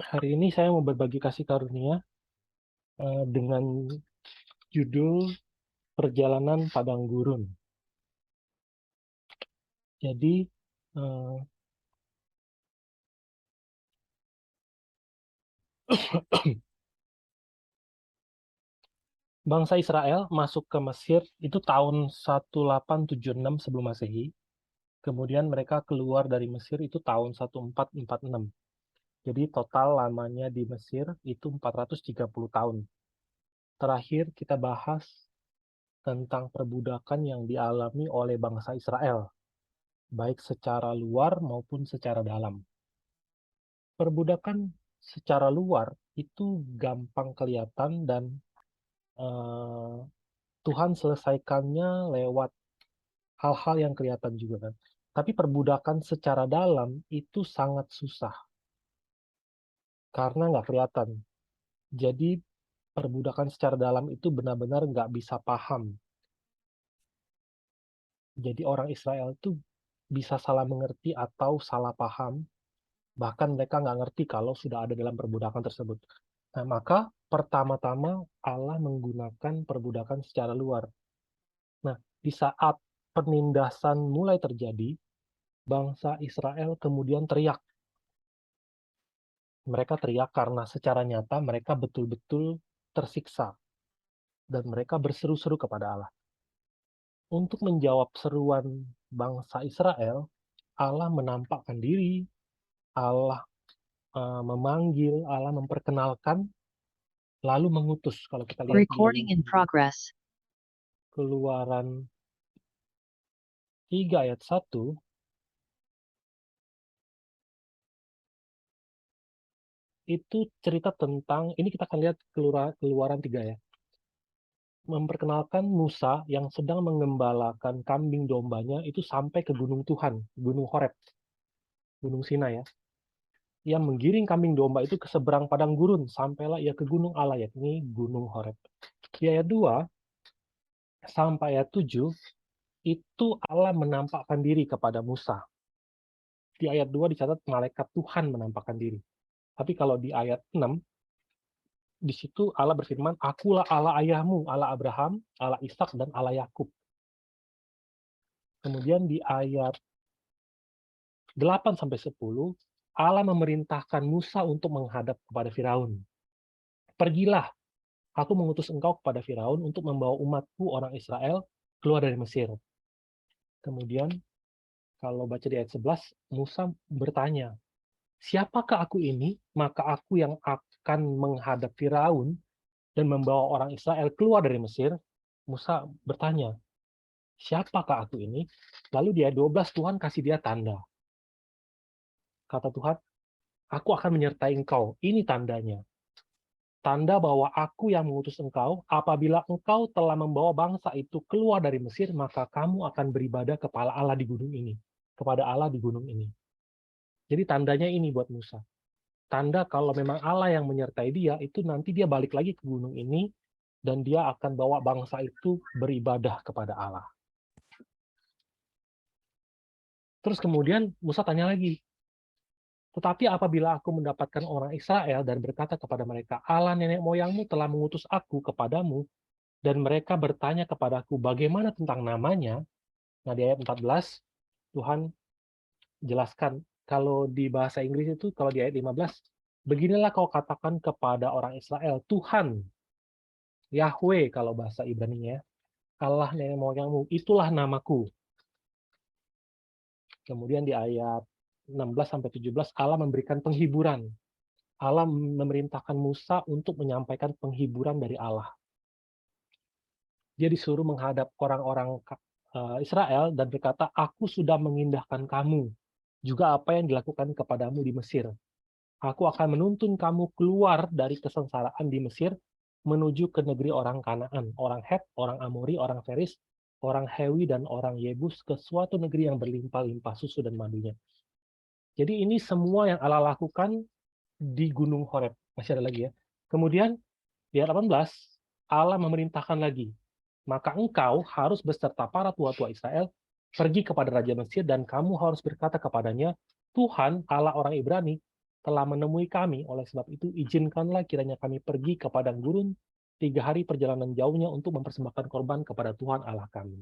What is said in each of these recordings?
Hari ini saya mau berbagi kasih karunia dengan judul Perjalanan Padang Gurun. Jadi, eh, bangsa Israel masuk ke Mesir itu tahun 1876 sebelum Masehi. Kemudian mereka keluar dari Mesir itu tahun 1446. Jadi total lamanya di Mesir itu 430 tahun. Terakhir kita bahas tentang perbudakan yang dialami oleh bangsa Israel, baik secara luar maupun secara dalam. Perbudakan secara luar itu gampang kelihatan dan eh, Tuhan selesaikannya lewat hal-hal yang kelihatan juga kan. Tapi perbudakan secara dalam itu sangat susah karena nggak kelihatan. Jadi perbudakan secara dalam itu benar-benar nggak bisa paham. Jadi orang Israel itu bisa salah mengerti atau salah paham, bahkan mereka nggak ngerti kalau sudah ada dalam perbudakan tersebut. Nah, maka pertama-tama Allah menggunakan perbudakan secara luar. Nah, di saat penindasan mulai terjadi, bangsa Israel kemudian teriak. Mereka teriak karena secara nyata mereka betul-betul tersiksa dan mereka berseru-seru kepada Allah. Untuk menjawab seruan bangsa Israel, Allah menampakkan diri, Allah memanggil, Allah memperkenalkan, lalu mengutus. Kalau kita lihat Recording di in progress. Keluaran 3 ayat 1, itu cerita tentang, ini kita akan lihat Keluaran 3 ya, memperkenalkan Musa yang sedang mengembalakan kambing dombanya itu sampai ke gunung Tuhan, gunung Horeb, gunung Sinai ya. Ia menggiring kambing domba itu ke seberang padang gurun, sampailah ia ke gunung Allah, yakni gunung Horeb. Di ayat 2 sampai ayat 7, itu Allah menampakkan diri kepada Musa. Di ayat 2 dicatat malaikat Tuhan menampakkan diri. Tapi kalau di ayat 6, di situ Allah berfirman, "Akulah Allah ayahmu, Allah Abraham, Allah Ishak dan Allah Yakub." Kemudian di ayat 8 sampai 10, Allah memerintahkan Musa untuk menghadap kepada Firaun. "Pergilah, aku mengutus engkau kepada Firaun untuk membawa umatku orang Israel keluar dari Mesir." Kemudian kalau baca di ayat 11, Musa bertanya, "Siapakah aku ini? Maka aku yang akan menghadap Firaun dan membawa orang Israel keluar dari Mesir." Musa bertanya, "Siapakah aku ini?" Lalu di ayat 12 Tuhan kasih dia tanda. Kata Tuhan, "Aku akan menyertai engkau. Ini tandanya. Tanda bahwa aku yang mengutus engkau, apabila engkau telah membawa bangsa itu keluar dari Mesir, maka kamu akan beribadah kepada Allah di gunung ini. Kepada Allah di gunung ini." Jadi tandanya ini buat Musa. Tanda kalau memang Allah yang menyertai dia, itu nanti dia balik lagi ke gunung ini, dan dia akan bawa bangsa itu beribadah kepada Allah. Terus kemudian Musa tanya lagi, "Tetapi apabila aku mendapatkan orang Israel dan berkata kepada mereka, Allah nenek moyangmu telah mengutus aku kepadamu, dan mereka bertanya kepadaku bagaimana tentang namanya." Nah di ayat 14, Tuhan jelaskan, kalau di bahasa Inggris itu, kalau di ayat 15, "Beginilah kau katakan kepada orang Israel, Tuhan, Yahweh kalau bahasa Ibrani-nya, Allah nenek moyangmu, itulah namaku." Kemudian di ayat 16-17, Allah memberikan penghiburan. Allah memerintahkan Musa untuk menyampaikan penghiburan dari Allah. Dia disuruh menghadap orang-orang Israel dan berkata, "Aku sudah mengindahkan kamu, juga apa yang dilakukan kepadamu di Mesir. Aku akan menuntun kamu keluar dari kesengsaraan di Mesir menuju ke negeri orang Kanaan, orang Het, orang Amori, orang Feris, orang Hewi, dan orang Yebus, ke suatu negeri yang berlimpah-limpah susu dan madunya." Jadi ini semua yang Allah lakukan di Gunung Horeb. Masih ada lagi ya. Kemudian di ayat 18, Allah memerintahkan lagi, "Maka engkau harus beserta para tua-tua Israel pergi kepada Raja Mesir dan kamu harus berkata kepadanya, Tuhan Allah orang Ibrani telah menemui kami, oleh sebab itu izinkanlah kiranya kami pergi ke padang gurun 3 hari perjalanan jauhnya untuk mempersembahkan korban kepada Tuhan Allah kami.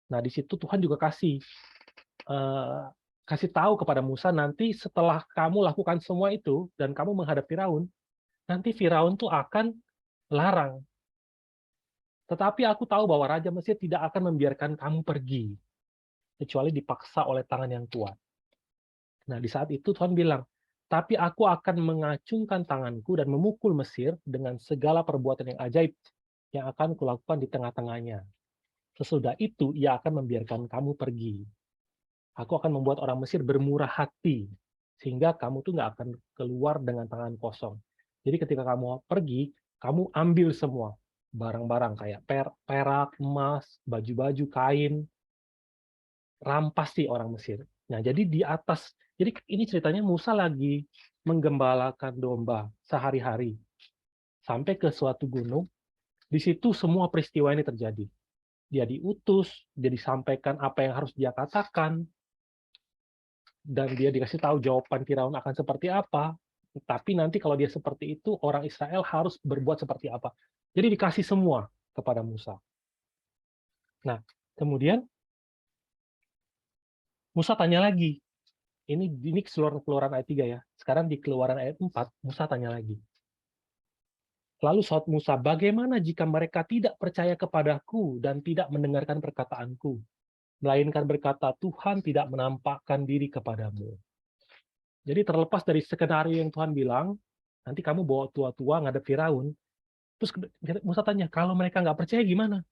Nah, di situ Tuhan juga eh, kasih tahu kepada Musa, nanti setelah kamu lakukan semua itu dan kamu menghadap Firaun, nanti Firaun tuh akan larang. Tetapi aku tahu bahwa Raja Mesir tidak akan membiarkan kamu pergi, kecuali dipaksa oleh tangan yang kuat. Nah, di saat itu Tuhan bilang, tapi aku akan mengacungkan tanganku dan memukul Mesir dengan segala perbuatan yang ajaib yang akan kulakukan di tengah-tengahnya. Sesudah itu, ia akan membiarkan kamu pergi. Aku akan membuat orang Mesir bermurah hati, sehingga kamu tuh nggak akan keluar dengan tangan kosong. Jadi ketika kamu pergi, kamu ambil semua barang-barang kayak perak, emas, baju-baju, kain, rampas sih orang Mesir. Nah, jadi di atas, jadi ini ceritanya Musa lagi menggembalakan domba sehari-hari sampai ke suatu gunung. Di situ semua peristiwa ini terjadi. Dia diutus, dia disampaikan apa yang harus dia katakan, dan dia dikasih tahu jawaban Firaun akan seperti apa. Tapi nanti kalau dia seperti itu, orang Israel harus berbuat seperti apa. Jadi dikasih semua kepada Musa. Nah, kemudian Musa tanya lagi. Ini keluaran ayat 3 ya. Sekarang di keluaran ayat 4, Musa tanya lagi. Lalu saud Musa, bagaimana jika mereka tidak percaya kepadaku dan tidak mendengarkan perkataanku, melainkan berkata, Tuhan tidak menampakkan diri kepadamu. Jadi terlepas dari skenario yang Tuhan bilang, nanti kamu bawa tua-tua ngadep Firaun, terus Musa tanya, kalau mereka nggak percaya gimana?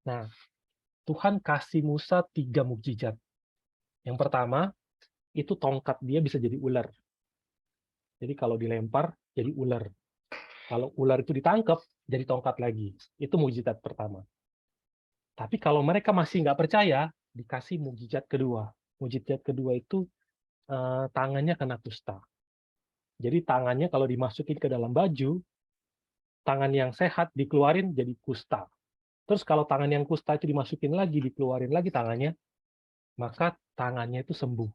Nah, Tuhan kasih Musa 3 mukjizat. Yang pertama, itu tongkat dia bisa jadi ular. Jadi kalau dilempar, jadi ular. Kalau ular itu ditangkap, jadi tongkat lagi. Itu mukjizat pertama. Tapi kalau mereka masih nggak percaya, dikasih mukjizat kedua. Mukjizat kedua itu tangannya kena kusta. Jadi tangannya kalau dimasukin ke dalam baju, tangan yang sehat dikeluarin jadi kusta. Terus kalau tangan yang kusta itu dimasukin lagi, dikeluarin lagi tangannya, maka tangannya itu sembuh.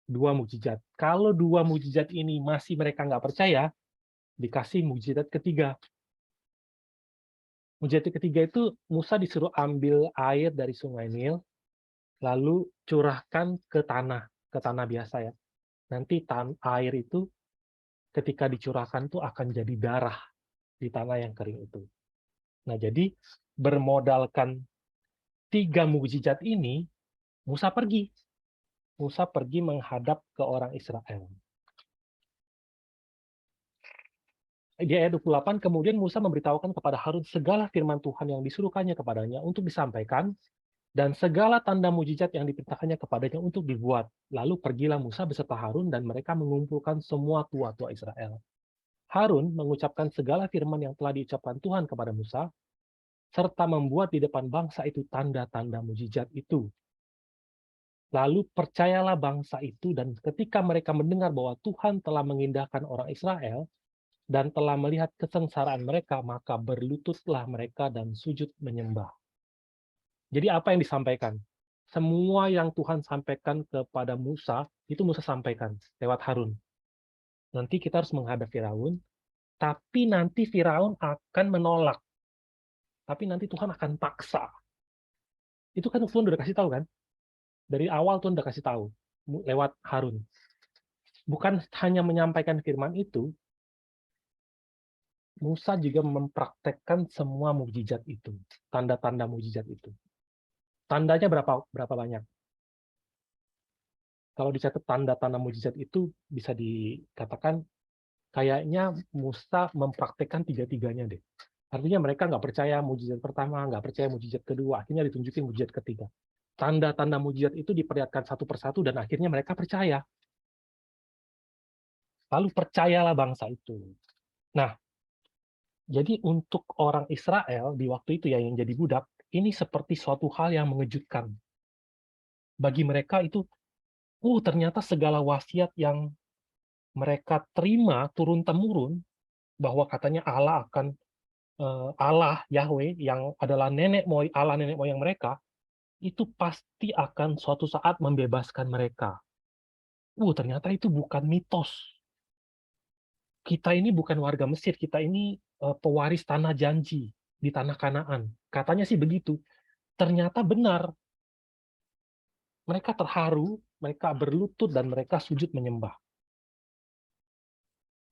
2 mukjizat. Kalau 2 mukjizat ini masih mereka nggak percaya, dikasih mukjizat ketiga. Mukjizat ketiga itu Musa disuruh ambil air dari sungai Nil, lalu curahkan ke tanah biasa ya. Nanti air itu ketika dicurahkan tuh akan jadi darah di tanah yang kering itu. Nah, jadi bermodalkan 3 mukjizat ini, Musa pergi. Musa pergi menghadap ke orang Israel. Di ayat 28, kemudian Musa memberitahukan kepada Harun segala firman Tuhan yang disuruhkannya kepadanya untuk disampaikan, dan segala tanda mujizat yang diperintahkannya kepadanya untuk dibuat. Lalu pergilah Musa beserta Harun, dan mereka mengumpulkan semua tua-tua Israel. Harun mengucapkan segala firman yang telah diucapkan Tuhan kepada Musa, serta membuat di depan bangsa itu tanda-tanda mujizat itu. Lalu percayalah bangsa itu, dan ketika mereka mendengar bahwa Tuhan telah mengindahkan orang Israel, dan telah melihat kesengsaraan mereka, maka berlututlah mereka dan sujud menyembah. Jadi apa yang disampaikan? Semua yang Tuhan sampaikan kepada Musa, itu Musa sampaikan lewat Harun. Nanti kita harus menghadap Firaun, tapi nanti Firaun akan menolak. Tapi nanti Tuhan akan paksa. Itu kan Tuhan udah kasih tahu kan? Dari awal Tuhan udah kasih tahu lewat Harun. Bukan hanya menyampaikan firman itu, Musa juga mempraktekkan semua mukjizat itu, tanda-tanda mukjizat itu. Tandanya berapa banyak? Kalau dicatat tanda-tanda mukjizat itu bisa dikatakan kayaknya Musa mempraktekkan tiga-tiganya deh. Artinya mereka nggak percaya mukjizat pertama, nggak percaya mukjizat kedua, akhirnya ditunjukin mukjizat ketiga. Tanda-tanda mukjizat itu diperlihatkan satu persatu dan akhirnya mereka percaya. Lalu percayalah bangsa itu. Nah, jadi untuk orang Israel di waktu itu ya yang jadi budak, ini seperti suatu hal yang mengejutkan. Bagi mereka itu, ternyata segala wasiat yang mereka terima turun-temurun, bahwa katanya Allah akan Allah Yahweh yang adalah Allah nenek moyang mereka, itu pasti akan suatu saat membebaskan mereka. Ternyata itu bukan mitos. Kita ini bukan warga Mesir, kita ini pewaris tanah janji di tanah Kanaan. Katanya sih begitu. Ternyata benar. Mereka terharu, mereka berlutut, dan mereka sujud menyembah.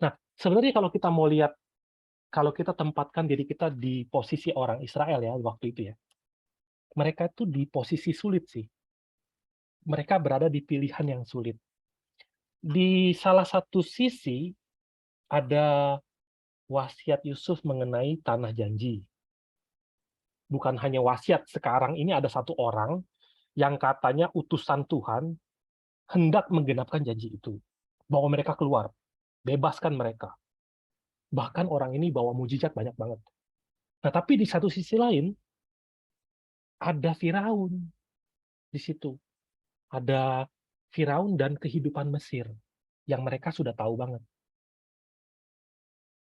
Nah, sebenarnya kalau kita mau lihat, kalau kita tempatkan diri kita di posisi orang Israel ya, waktu itu ya, mereka itu di posisi sulit sih. Mereka berada di pilihan yang sulit. Di salah satu sisi, ada wasiat Yusuf mengenai tanah janji. Bukan hanya wasiat, sekarang ini ada satu orang yang katanya utusan Tuhan hendak menggenapkan janji itu. Bawa mereka keluar, bebaskan mereka. Bahkan orang ini bawa mujizat banyak banget. Nah, tapi di satu sisi lain, ada Firaun di situ. Ada Firaun dan kehidupan Mesir yang mereka sudah tahu banget.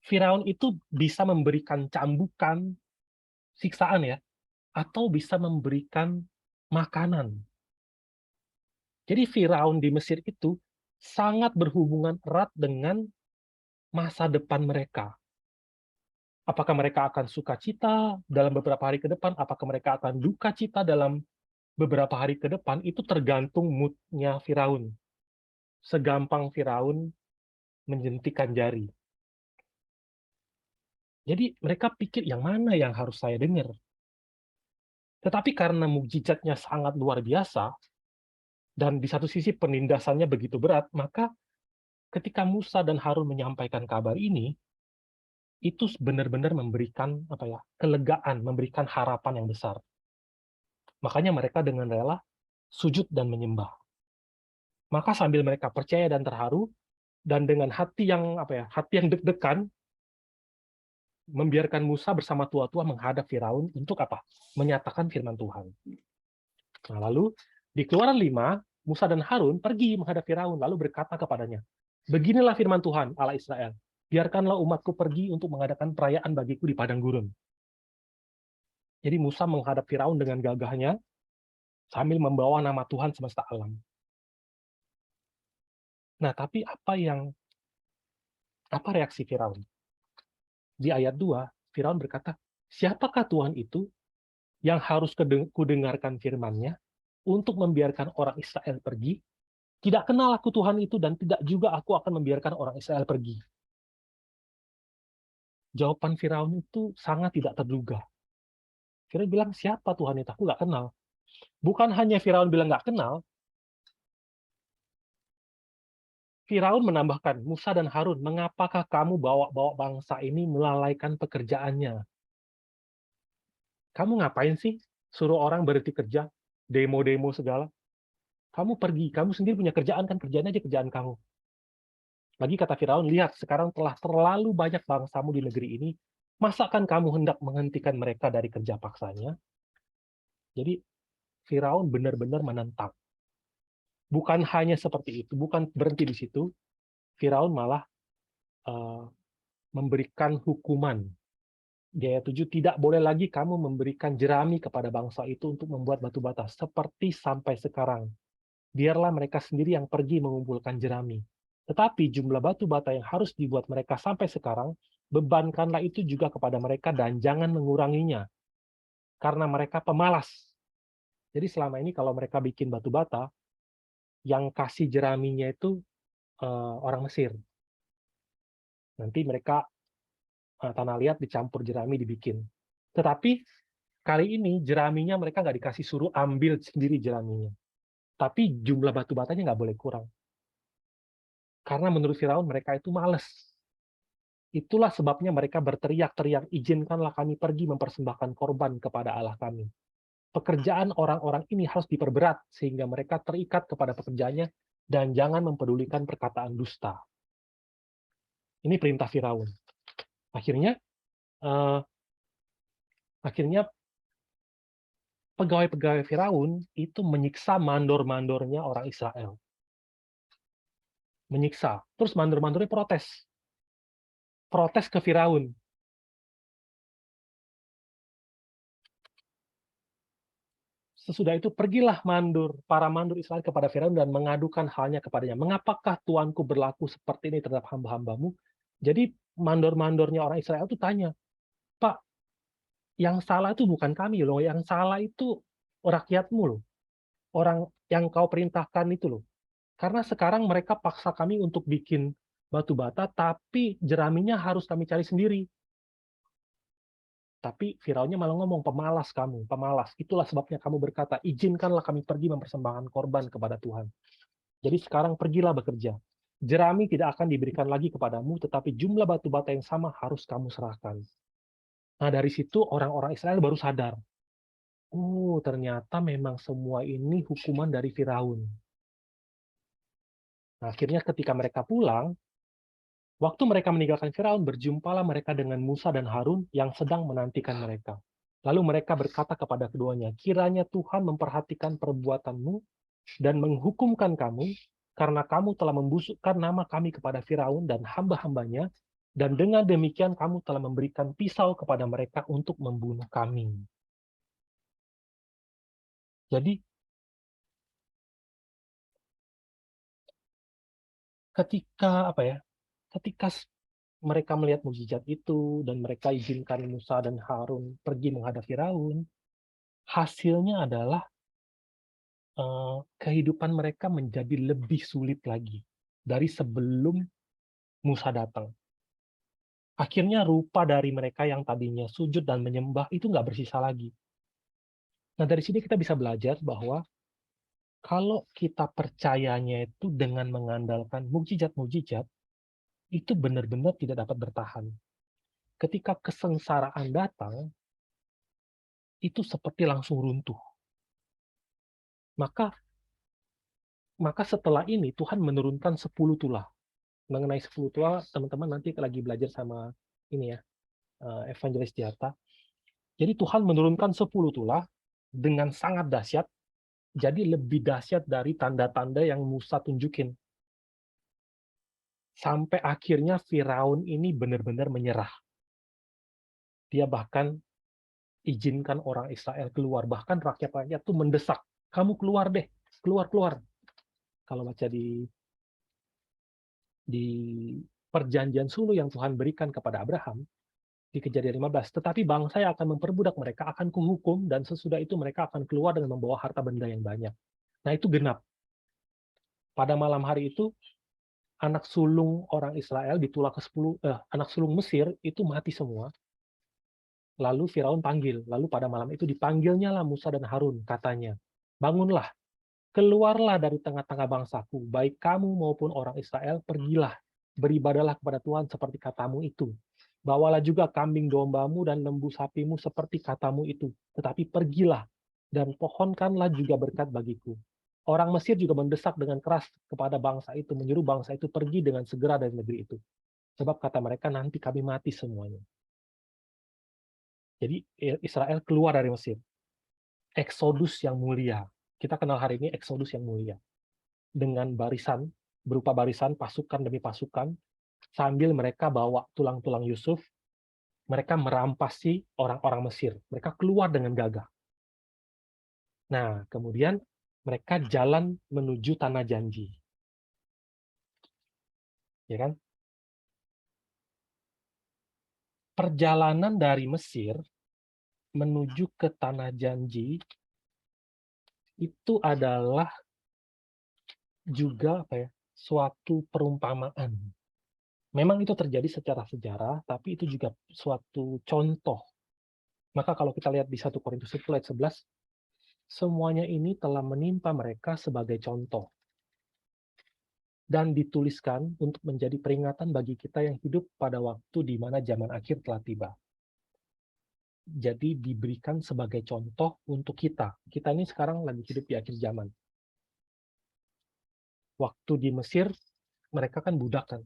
Firaun itu bisa memberikan cambukan, siksaan ya, atau bisa memberikan makanan. Jadi Firaun di Mesir itu sangat berhubungan erat dengan masa depan mereka. Apakah mereka akan sukacita dalam beberapa hari ke depan, apakah mereka akan duka cita dalam beberapa hari ke depan, itu tergantung mood-nya Firaun. Segampang Firaun menjentikan jari. Jadi mereka pikir yang mana yang harus saya dengar. Tetapi karena mukjizatnya sangat luar biasa, dan di satu sisi penindasannya begitu berat, maka ketika Musa dan Harun menyampaikan kabar ini, itu benar-benar memberikan kelegaan, memberikan harapan yang besar. Makanya mereka dengan rela sujud dan menyembah. Maka sambil mereka percaya dan terharu, dan dengan hati yang deg-degan, membiarkan Musa bersama tua-tua menghadap Firaun untuk apa? Menyatakan firman Tuhan. Nah, lalu di Keluaran 5, Musa dan Harun pergi menghadap Firaun, lalu berkata kepadanya, "Beginilah firman Tuhan, Allah Israel, biarkanlah umatku pergi untuk mengadakan perayaan bagiku di padang gurun." Jadi Musa menghadap Firaun dengan gagahnya, sambil membawa nama Tuhan semesta alam. Nah, tapi apa reaksi Firaun? Di ayat 2, Firaun berkata, "Siapakah Tuhan itu yang harus kudengarkan firman-Nya untuk membiarkan orang Israel pergi? Tidak kenal aku Tuhan itu, dan tidak juga aku akan membiarkan orang Israel pergi." Jawaban Firaun itu sangat tidak terduga. Firaun bilang, "Siapa Tuhan itu? Aku nggak kenal." Bukan hanya Firaun bilang nggak kenal, Firaun menambahkan, "Musa dan Harun, mengapakah kamu bawa-bawa bangsa ini melalaikan pekerjaannya? Kamu ngapain sih suruh orang berhenti kerja, demo-demo segala? Kamu pergi, kamu sendiri punya kerjaan kan, kerjaan aja kerjaan kamu." Lagi kata Firaun, "Lihat, sekarang telah terlalu banyak bangsamu di negeri ini, masakan kamu hendak menghentikan mereka dari kerja paksanya?" Jadi Firaun benar-benar menentang. Bukan hanya seperti itu, bukan berhenti di situ, Firaun malah eh, memberikan hukuman. Di ayat 7, "Tidak boleh lagi kamu memberikan jerami kepada bangsa itu untuk membuat batu bata, seperti sampai sekarang. Biarlah mereka sendiri yang pergi mengumpulkan jerami. Tetapi jumlah batu bata yang harus dibuat mereka sampai sekarang, bebankanlah itu juga kepada mereka dan jangan menguranginya, karena mereka pemalas." Jadi selama ini kalau mereka bikin batu bata, yang kasih jeraminya itu orang Mesir. Nanti mereka tanah liat dicampur jerami dibikin. Tetapi kali ini jeraminya mereka nggak dikasih, suruh ambil sendiri jeraminya. Tapi jumlah batu batanya nggak boleh kurang. Karena menurut Firaun mereka itu males. Itulah sebabnya mereka berteriak-teriak, "Izinkanlah kami pergi mempersembahkan korban kepada Allah kami." Pekerjaan orang-orang ini harus diperberat sehingga mereka terikat kepada pekerjaannya dan jangan mempedulikan perkataan dusta. Ini perintah Firaun. Akhirnya, eh, akhirnya pegawai-pegawai Firaun itu menyiksa mandor-mandornya orang Israel. Menyiksa. Terus mandor-mandornya protes. Protes ke Firaun. Sesudah itu pergilah para mandur Israel kepada Firaun dan mengadukan halnya kepadanya. Mengapakah Tuanku berlaku seperti ini terhadap hamba-hambamu? Jadi mandor-mandornya orang Israel itu tanya, Pak, yang salah itu bukan kami loh, yang salah itu rakyatmu loh. Orang yang kau perintahkan itu loh. Karena sekarang mereka paksa kami untuk bikin batu bata, tapi jeraminya harus kami cari sendiri. Tapi Firaunnya malah ngomong, pemalas kamu, pemalas. Itulah sebabnya kamu berkata, izinkanlah kami pergi mempersembahkan korban kepada Tuhan. Jadi sekarang pergilah bekerja. Jerami tidak akan diberikan lagi kepadamu, tetapi jumlah batu bata yang sama harus kamu serahkan. Nah dari situ orang-orang Israel baru sadar, oh ternyata memang semua ini hukuman dari Firaun. Nah, akhirnya ketika mereka pulang, waktu mereka meninggalkan Firaun, berjumpalah mereka dengan Musa dan Harun yang sedang menantikan mereka. Lalu mereka berkata kepada keduanya, kiranya Tuhan memperhatikan perbuatanmu dan menghukumkan kamu, karena kamu telah membusukkan nama kami kepada Firaun dan hamba-hambanya, dan dengan demikian kamu telah memberikan pisau kepada mereka untuk membunuh kami. Jadi, ketika mereka melihat mukjizat itu, dan mereka izinkan Musa dan Harun pergi menghadap Firaun, hasilnya adalah kehidupan mereka menjadi lebih sulit lagi dari sebelum Musa datang. Akhirnya rupa dari mereka yang tadinya sujud dan menyembah itu nggak bersisa lagi. Nah dari sini kita bisa belajar bahwa kalau kita percayanya itu dengan mengandalkan mukjizat-mukjizat, itu benar-benar tidak dapat bertahan. Ketika kesengsaraan datang, itu seperti langsung runtuh. Maka setelah ini Tuhan menurunkan 10 tulah. Mengenai 10 tulah, teman-teman nanti lagi belajar sama ini ya, Evangelis Diarta. Jadi Tuhan menurunkan 10 tulah dengan sangat dahsyat, jadi lebih dahsyat dari tanda-tanda yang Musa tunjukin. Sampai akhirnya Firaun ini benar-benar menyerah. Dia bahkan izinkan orang Israel keluar. Bahkan rakyat-rakyat itu mendesak, kamu keluar deh, keluar-keluar. Kalau baca di perjanjian sulu yang Tuhan berikan kepada Abraham, di Kejadian 15, tetapi bangsa yang akan memperbudak mereka akan kuhukum, dan sesudah itu mereka akan keluar dengan membawa harta benda yang banyak. Nah itu genap. Pada malam hari itu, anak sulung orang Israel di tulah ke-10, anak sulung Mesir itu mati semua. Lalu Firaun panggil. Lalu pada malam itu dipanggilnya lah Musa dan Harun, katanya, bangunlah, keluarlah dari tengah-tengah bangsaku, baik kamu maupun orang Israel, pergilah, beribadahlah kepada Tuhan seperti katamu itu. Bawalah juga kambing dombamu dan lembu sapimu seperti katamu itu. Tetapi pergilah, dan pohonkanlah juga berkat bagiku. Orang Mesir juga mendesak dengan keras kepada bangsa itu, menyuruh bangsa itu pergi dengan segera dari negeri itu. Sebab kata mereka, nanti kami mati semuanya. Jadi Israel keluar dari Mesir. Eksodus yang mulia. Kita kenal hari ini eksodus yang mulia. Dengan barisan, berupa barisan pasukan demi pasukan, sambil mereka bawa tulang-tulang Yusuf, mereka merampasi orang-orang Mesir. Mereka keluar dengan gagah. Nah, kemudian mereka jalan menuju tanah janji. Ya kan? Perjalanan dari Mesir menuju ke tanah janji itu adalah juga suatu perumpamaan. Memang itu terjadi secara sejarah, tapi itu juga suatu contoh. Maka kalau kita lihat di 1 Korintus 10 ayat 11, semuanya ini telah menimpa mereka sebagai contoh. Dan dituliskan untuk menjadi peringatan bagi kita yang hidup pada waktu di mana zaman akhir telah tiba. Jadi diberikan sebagai contoh untuk kita. Kita ini sekarang lagi hidup di akhir zaman. Waktu di Mesir, mereka kan budak kan.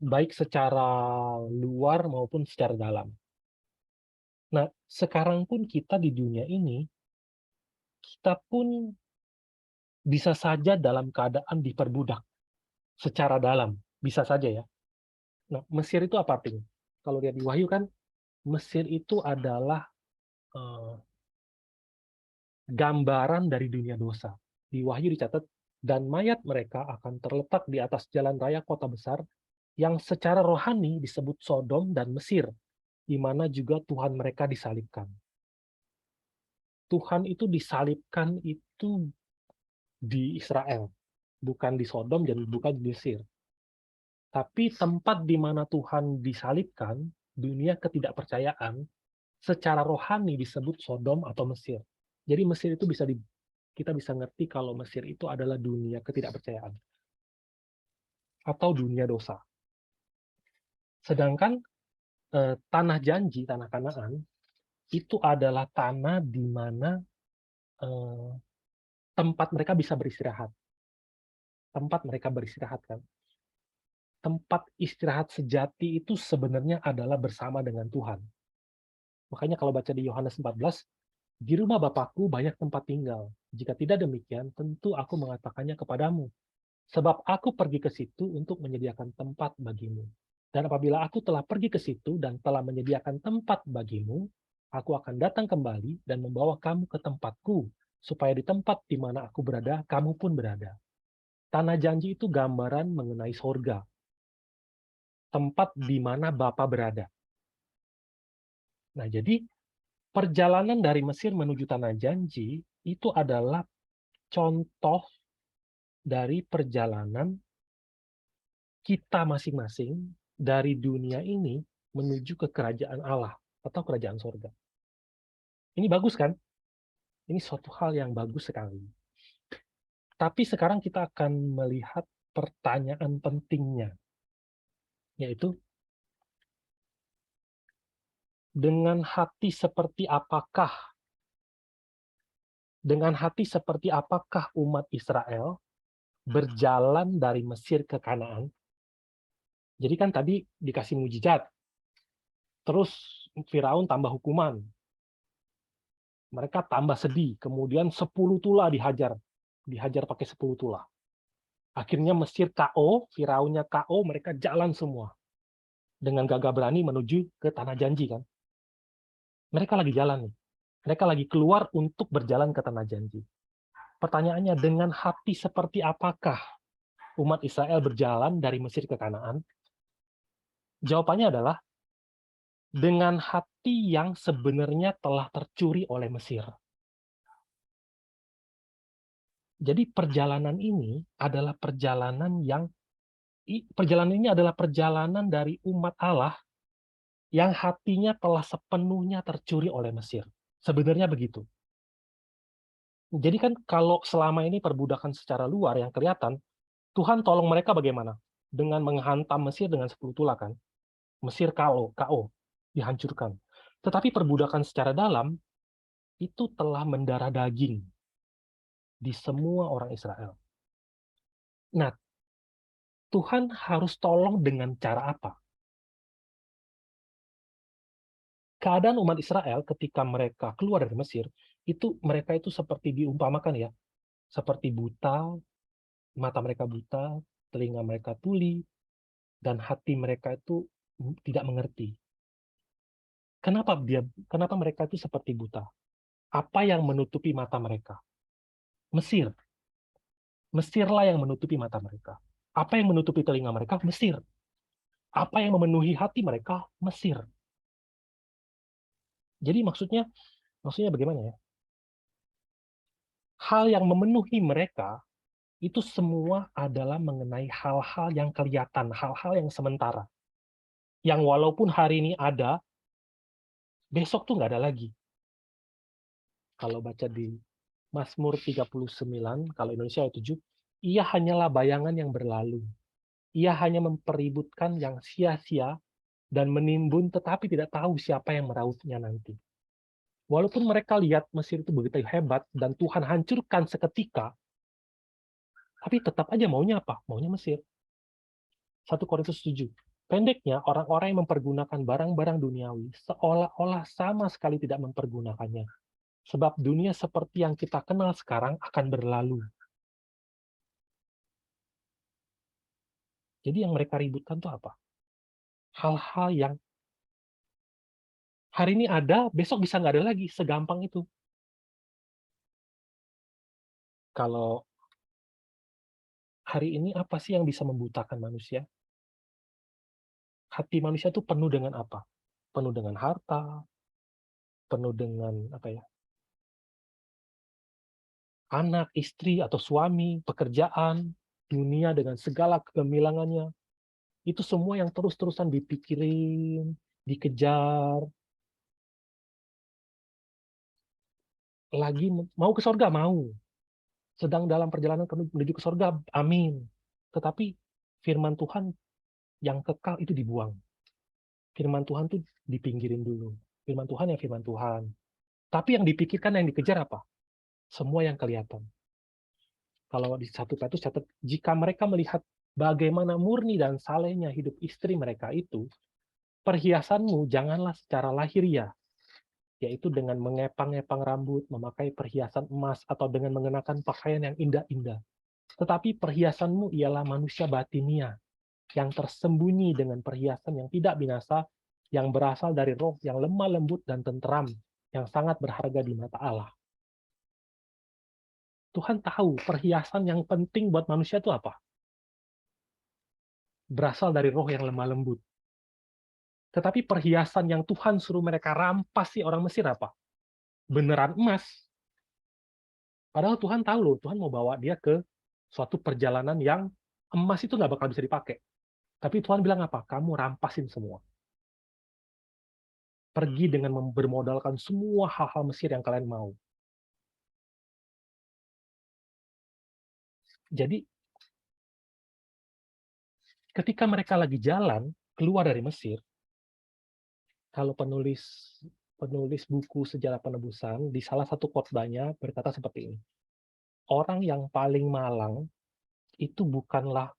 Baik secara luar maupun secara dalam. Nah, sekarang pun kita di dunia ini, kita pun bisa saja dalam keadaan diperbudak secara dalam. Bisa saja ya. Nah, Mesir itu apa artinya? Kalau lihat di Wahyu kan, Mesir itu adalah gambaran dari dunia dosa. Di Wahyu dicatat, dan mayat mereka akan terletak di atas jalan raya kota besar yang secara rohani disebut Sodom dan Mesir, di mana juga Tuhan mereka disalibkan. Tuhan itu disalibkan itu di Israel, bukan di Sodom dan bukan di Mesir. Tapi tempat di mana Tuhan disalibkan, dunia ketidakpercayaan, secara rohani disebut Sodom atau Mesir. Jadi Mesir itu kita bisa ngerti kalau Mesir itu adalah dunia ketidakpercayaan atau dunia dosa. Sedangkan tanah janji, tanah Kanaan, itu adalah tanah di mana tempat mereka bisa beristirahat. Tempat mereka beristirahat kan. Tempat istirahat sejati itu sebenarnya adalah bersama dengan Tuhan. Makanya kalau baca di Yohanes 14, di rumah Bapakku banyak tempat tinggal. Jika tidak demikian, tentu aku mengatakannya kepadamu. Sebab aku pergi ke situ untuk menyediakan tempat bagimu. Dan apabila aku telah pergi ke situ dan telah menyediakan tempat bagimu, aku akan datang kembali dan membawa kamu ke tempatku, supaya di tempat di mana aku berada, kamu pun berada. Tanah janji itu gambaran mengenai sorga, tempat di mana Bapa berada. Nah, jadi perjalanan dari Mesir menuju tanah janji itu adalah contoh dari perjalanan kita masing-masing dari dunia ini menuju ke kerajaan Allah atau kerajaan sorga. Ini bagus kan? Ini suatu hal yang bagus sekali. Tapi sekarang kita akan melihat pertanyaan pentingnya, yaitu dengan hati seperti apakah umat Israel berjalan dari Mesir ke Kanaan? Jadi kan tadi dikasih mujizat, terus Firaun tambah hukuman, mereka tambah sedih, kemudian 10 tulah dihajar pakai 10 tulah. Akhirnya Mesir KO, Firaunnya KO, mereka jalan semua dengan gagah berani menuju ke tanah janji kan. Mereka lagi jalan nih. Mereka lagi keluar untuk berjalan ke tanah janji. Pertanyaannya, dengan hati seperti apakah umat Israel berjalan dari Mesir ke Kanaan? Jawabannya adalah dengan hati yang sebenarnya telah tercuri oleh Mesir. Jadi perjalanan ini adalah perjalanan dari umat Allah yang hatinya telah sepenuhnya tercuri oleh Mesir. Sebenarnya begitu. Jadi kan kalau selama ini perbudakan secara luar yang kelihatan, Tuhan tolong mereka bagaimana? Dengan menghantam Mesir dengan 10 tulah kan. Mesir KO, dihancurkan. Tetapi perbudakan secara dalam itu telah mendarah daging di semua orang Israel. Nah, Tuhan harus tolong dengan cara apa? Keadaan umat Israel ketika mereka keluar dari Mesir, mereka itu seperti diumpamakan ya, seperti buta, mata mereka buta, telinga mereka tuli, dan hati mereka itu tidak mengerti. Kenapa mereka itu seperti buta? Apa yang menutupi mata mereka? Mesir. Mesirlah yang menutupi mata mereka. Apa yang menutupi telinga mereka? Mesir. Apa yang memenuhi hati mereka? Mesir. Jadi maksudnya bagaimana ya? Hal yang memenuhi mereka itu semua adalah mengenai hal-hal yang kelihatan, hal-hal yang sementara. Yang walaupun hari ini ada, besok tuh nggak ada lagi. Kalau baca di Mazmur 39, kalau Indonesia ayat 7, ia hanyalah bayangan yang berlalu. Ia hanya mempeributkan yang sia-sia dan menimbun tetapi tidak tahu siapa yang merauhnya nanti. Walaupun mereka lihat Mesir itu begitu hebat dan Tuhan hancurkan seketika, tapi tetap aja maunya apa? Maunya Mesir. 1 Korintus 7. Pendeknya, orang-orang yang mempergunakan barang-barang duniawi seolah-olah sama sekali tidak mempergunakannya. Sebab dunia seperti yang kita kenal sekarang akan berlalu. Jadi yang mereka ributkan itu apa? Hal-hal yang hari ini ada, besok bisa nggak ada lagi. Segampang itu. Kalau hari ini apa sih yang bisa membutakan manusia? Hati manusia itu penuh dengan apa? Penuh dengan harta, penuh dengan apa ya? Anak, istri atau suami, pekerjaan, dunia dengan segala kegemilangannya. Itu semua yang terus-terusan dipikirin, dikejar, lagi mau ke sorga, mau. Sedang dalam perjalanan menuju ke sorga, amin. Tetapi firman Tuhan yang kekal itu dibuang. Firman Tuhan tuh dipinggirin dulu. Firman Tuhan yang firman Tuhan. Tapi yang dipikirkan, yang dikejar apa? Semua yang kelihatan. Kalau di 1 Petrus catat, jika mereka melihat bagaimana murni dan salehnya hidup istri mereka itu, perhiasanmu janganlah secara lahiriah, yaitu dengan mengepang-epang rambut, memakai perhiasan emas, atau dengan mengenakan pakaian yang indah-indah. Tetapi perhiasanmu ialah manusia batinia, yang tersembunyi dengan perhiasan yang tidak binasa, yang berasal dari roh yang lemah lembut dan tenteram, yang sangat berharga di mata Allah. Tuhan tahu perhiasan yang penting buat manusia itu apa? Berasal dari roh yang lemah lembut. Tetapi perhiasan yang Tuhan suruh mereka rampas si orang Mesir apa? Beneran emas. Padahal Tuhan tahu loh, Tuhan mau bawa dia ke suatu perjalanan yang emas itu nggak bakal bisa dipakai. Tapi Tuhan bilang apa? Kamu rampasin semua. Pergi dengan bermodalkan semua hal-hal Mesir yang kalian mau. Jadi, ketika mereka lagi jalan, keluar dari Mesir, kalau penulis penulis buku Sejarah Penebusan, di salah satu khotbahnya berkata seperti ini. Orang yang paling malang itu bukanlah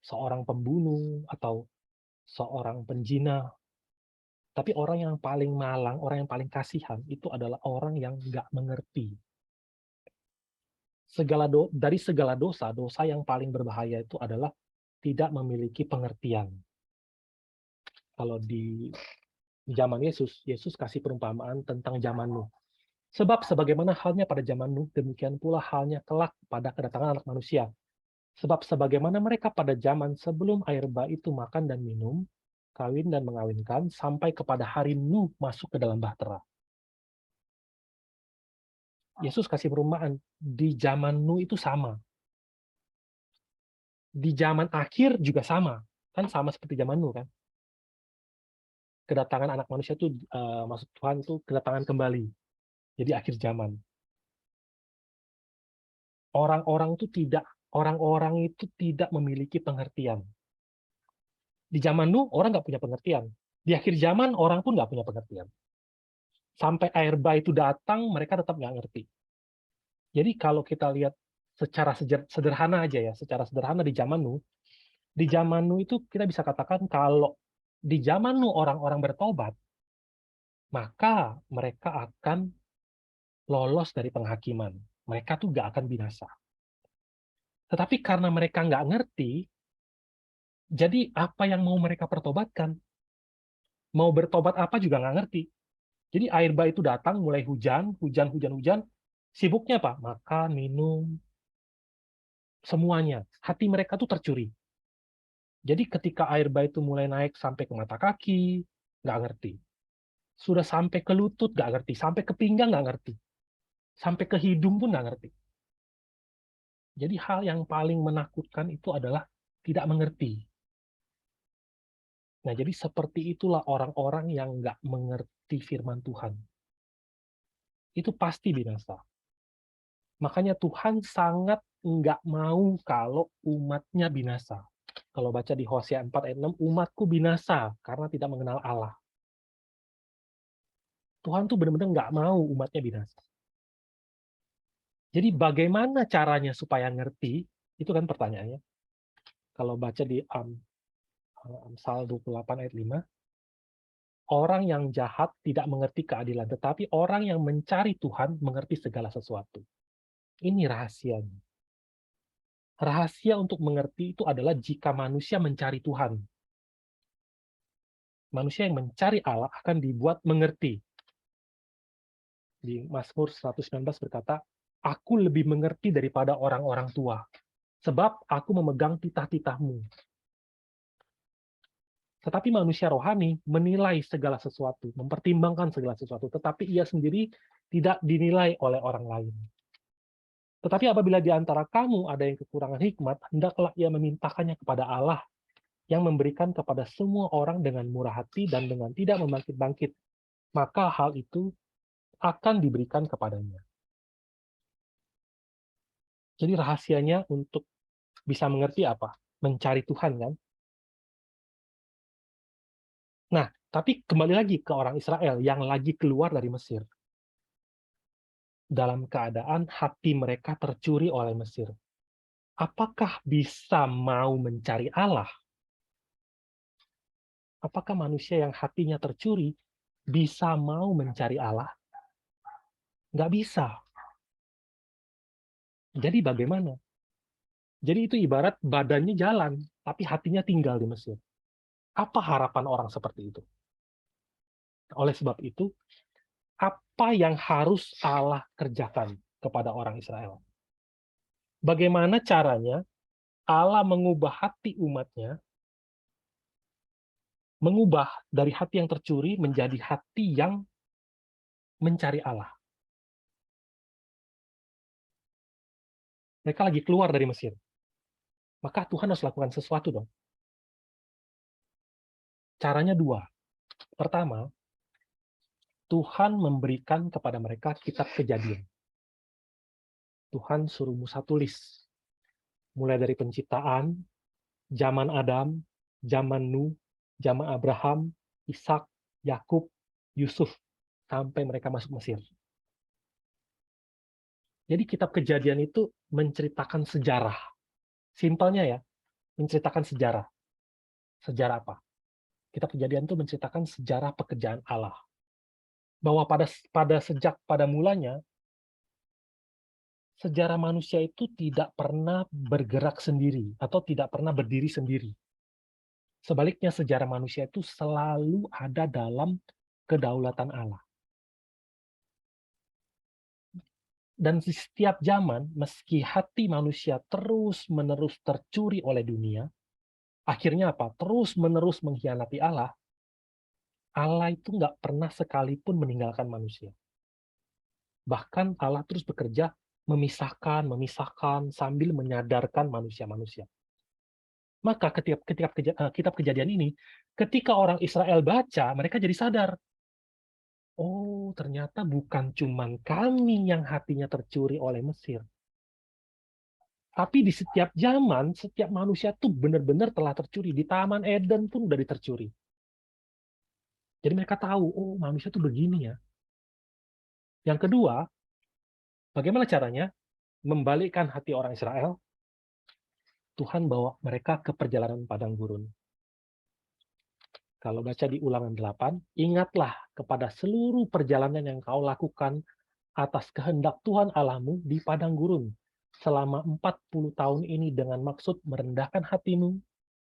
seorang pembunuh atau seorang penjina, tapi orang yang paling malang, orang yang paling kasihan, itu adalah orang yang nggak mengerti. Dari segala dosa, dosa yang paling berbahaya itu adalah tidak memiliki pengertian. Kalau di zaman Yesus, Yesus kasih perumpamaan tentang zaman Nuh. Sebab sebagaimana halnya pada zaman Nuh, demikian pula halnya kelak pada kedatangan anak manusia. Sebab sebagaimana mereka pada zaman sebelum air bah itu makan dan minum, kawin dan mengawinkan, sampai kepada hari Nuh masuk ke dalam bahtera. Yesus kasih perumpamaan, di zaman Nuh itu sama. Di zaman akhir juga sama. Kan sama seperti zaman Nuh kan. Kedatangan anak manusia itu, maksud Tuhan itu kedatangan kembali. Jadi akhir zaman. Orang-orang itu tidak memiliki pengertian. Di zaman Nuh, orang nggak punya pengertian. Di akhir zaman, orang pun nggak punya pengertian. Sampai air bah itu datang, mereka tetap nggak ngerti. Jadi kalau kita lihat secara sederhana aja ya, secara sederhana di zaman Nuh itu kita bisa katakan kalau di zaman Nuh orang-orang bertobat, maka mereka akan lolos dari penghakiman. Mereka tuh nggak akan binasa. Tetapi karena mereka nggak ngerti, jadi apa yang mau mereka pertobatkan? Mau bertobat apa juga nggak ngerti. Jadi air bah itu datang, mulai hujan, sibuknya apa? Makan, minum, semuanya. Hati mereka tuh tercuri. Jadi ketika air bah itu mulai naik sampai ke mata kaki, nggak ngerti. Sudah sampai ke lutut, nggak ngerti. Sampai ke pinggang, nggak ngerti. Sampai ke hidung pun nggak ngerti. Jadi hal yang paling menakutkan itu adalah tidak mengerti. Nah, jadi seperti itulah orang-orang yang nggak mengerti firman Tuhan. Itu pasti binasa. Makanya Tuhan sangat nggak mau kalau umatnya binasa. Kalau baca di Hosea 4 ayat 6, umatku binasa karena tidak mengenal Allah. Tuhan tuh benar-benar nggak mau umatnya binasa. Jadi bagaimana caranya supaya ngerti? Itu kan pertanyaannya. Kalau baca di Amsal 28 ayat 5, orang yang jahat tidak mengerti keadilan, tetapi orang yang mencari Tuhan mengerti segala sesuatu. Ini rahasianya. Rahasia untuk mengerti itu adalah jika manusia mencari Tuhan. Manusia yang mencari Allah akan dibuat mengerti. Di Mazmur 119 berkata, Aku lebih mengerti daripada orang-orang tua, sebab aku memegang titah-titahmu. Tetapi manusia rohani menilai segala sesuatu, mempertimbangkan segala sesuatu, tetapi ia sendiri tidak dinilai oleh orang lain. Tetapi apabila di antara kamu ada yang kekurangan hikmat, hendaklah ia memintakannya kepada Allah, yang memberikan kepada semua orang dengan murah hati dan dengan tidak membangkit-bangkit. Maka hal itu akan diberikan kepadanya. Jadi rahasianya untuk bisa mengerti apa? Mencari Tuhan, kan? Nah, tapi kembali lagi ke orang Israel yang lagi keluar dari Mesir. Dalam keadaan hati mereka tercuri oleh Mesir. Apakah bisa mau mencari Allah? Apakah manusia yang hatinya tercuri bisa mau mencari Allah? Nggak bisa. Jadi bagaimana? Jadi itu ibarat badannya jalan, tapi hatinya tinggal di Mesir. Apa harapan orang seperti itu? Oleh sebab itu, apa yang harus Allah kerjakan kepada orang Israel? Bagaimana caranya Allah mengubah hati umatnya, mengubah dari hati yang tercuri menjadi hati yang mencari Allah? Mereka lagi keluar dari Mesir. Maka Tuhan harus lakukan sesuatu dong. Caranya dua. Pertama, Tuhan memberikan kepada mereka kitab Kejadian. Tuhan suruh Musa tulis. Mulai dari penciptaan, zaman Adam, zaman Nuh, zaman Abraham, Ishak, Yakub, Yusuf, sampai mereka masuk Mesir. Jadi kitab Kejadian itu menceritakan sejarah. Simpelnya ya, menceritakan sejarah. Sejarah apa? Kitab Kejadian itu menceritakan sejarah pekerjaan Allah. Bahwa pada mulanya, sejarah manusia itu tidak pernah bergerak sendiri atau tidak pernah berdiri sendiri. Sebaliknya, sejarah manusia itu selalu ada dalam kedaulatan Allah. Dan di setiap zaman, meski hati manusia terus-menerus tercuri oleh dunia, akhirnya apa? Terus-menerus mengkhianati Allah, Allah itu nggak pernah sekalipun meninggalkan manusia. Bahkan Allah terus bekerja memisahkan, sambil menyadarkan manusia-manusia. Maka ketika kitab Kejadian ini, ketika orang Israel baca, mereka jadi sadar, oh, ternyata bukan cuma kami yang hatinya tercuri oleh Mesir. Tapi di setiap zaman, setiap manusia tuh benar-benar telah tercuri. Di Taman Eden pun udah ditercuri. Jadi mereka tahu, oh, manusia tuh begini ya. Yang kedua, bagaimana caranya membalikkan hati orang Israel? Tuhan bawa mereka ke perjalanan padang gurun. Kalau baca di Ulangan 8, ingatlah kepada seluruh perjalanan yang kau lakukan atas kehendak Tuhan Allahmu di padang gurun selama 40 tahun ini dengan maksud merendahkan hatimu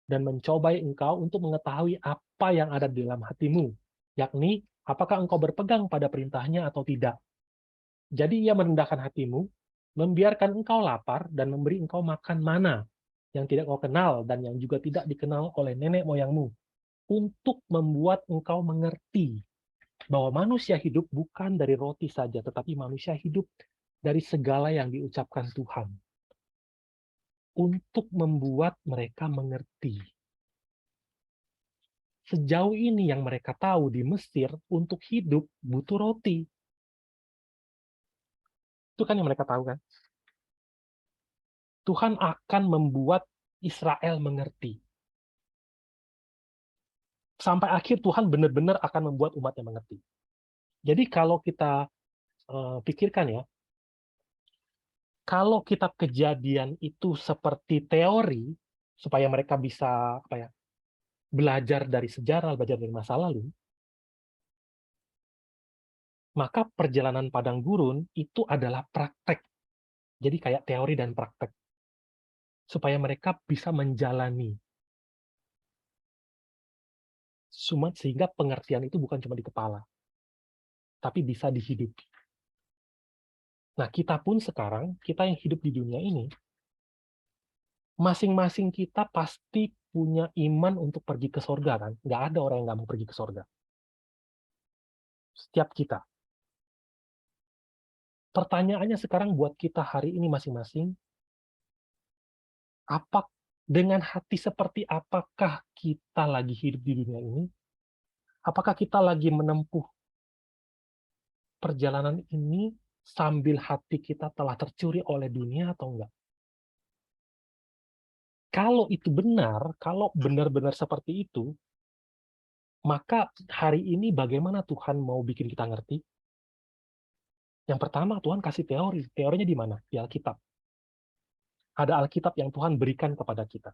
dan mencobai engkau untuk mengetahui apa yang ada di dalam hatimu, yakni apakah engkau berpegang pada perintahnya atau tidak. Jadi ia merendahkan hatimu, membiarkan engkau lapar dan memberi engkau makan mana yang tidak kau kenal dan yang juga tidak dikenal oleh nenek moyangmu, untuk membuat engkau mengerti bahwa manusia hidup bukan dari roti saja, tetapi manusia hidup dari segala yang diucapkan Tuhan. Untuk membuat mereka mengerti. Sejauh ini yang mereka tahu di Mesir, untuk hidup butuh roti. Itu kan yang mereka tahu kan. Tuhan akan membuat Israel mengerti. Sampai akhir Tuhan benar-benar akan membuat umatnya mengerti. Jadi kalau kita pikirkan ya, kalau kitab Kejadian itu seperti teori, supaya mereka bisa belajar dari sejarah, belajar dari masa lalu, maka perjalanan padang gurun itu adalah praktek. Jadi kayak teori dan praktek. Supaya mereka bisa menjalani. Sehingga pengertian itu bukan cuma di kepala, tapi bisa dihidupi. Nah, kita pun sekarang, kita yang hidup di dunia ini, masing-masing kita pasti punya iman untuk pergi ke sorga, kan? Nggak ada orang yang nggak mau pergi ke sorga. Setiap kita. Pertanyaannya sekarang buat kita hari ini masing-masing, apa dengan hati seperti apakah kita lagi hidup di dunia ini? Apakah kita lagi menempuh perjalanan ini sambil hati kita telah tercuri oleh dunia atau enggak? Kalau itu benar, kalau benar-benar seperti itu, maka hari ini bagaimana Tuhan mau bikin kita ngerti? Yang pertama, Tuhan kasih teori. Teorinya di mana? Di Alkitab. Ada Alkitab yang Tuhan berikan kepada kita.